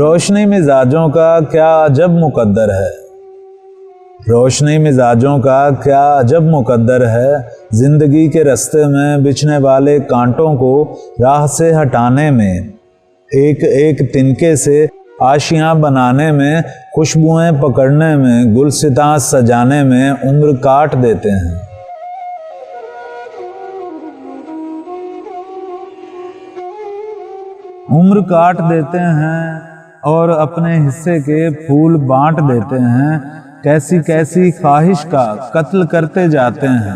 रोशनी मिजाजों का क्या अजब मुकद्दर है। रोशनी मिजाजों का क्या अजब मुकद्दर है। जिंदगी के रास्ते में बिछने वाले कांटों को राह से हटाने में, एक एक तिनके से आशियां बनाने में, खुशबुएं पकड़ने में, गुलसितां सजाने में उम्र काट देते हैं। उम्र काट देते हैं और अपने हिस्से के फूल बांट देते हैं। कैसी कैसी ख्वाहिश का कत्ल करते जाते हैं।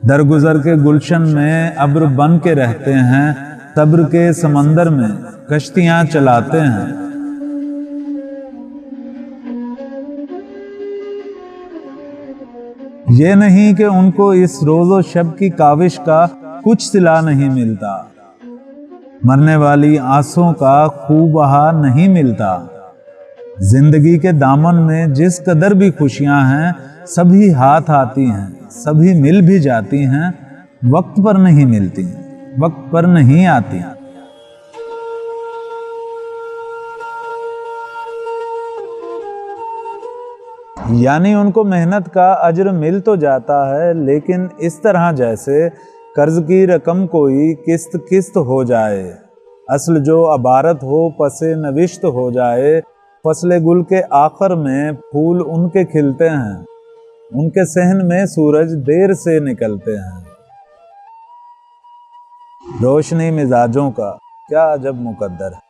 दरगुजर के गुलशन में अब्र बन के रहते हैं। सब्र के समंदर में कश्तियां चलाते हैं। ये नहीं कि उनको इस रोजो शब की काविश का कुछ सिला नहीं मिलता। मरने वाली आंसुओं का खूब बहा नहीं मिलता। जिंदगी के दामन में जिस कदर भी खुशियां हैं, सभी हाथ आती हैं, सभी मिल भी जाती हैं, वक्त पर नहीं मिलती, वक्त पर नहीं आती। यानी उनको मेहनत का अज्र मिल तो जाता है, लेकिन इस तरह जैसे कर्ज की रकम कोई किस्त किस्त हो जाए। असल जो अबारत हो पसे नविश्त हो जाए। फसले गुल के आखिर में फूल उनके खिलते हैं। उनके सहन में सूरज देर से निकलते हैं। रोशनी मिजाजों का क्या अजब मुकद्दर है।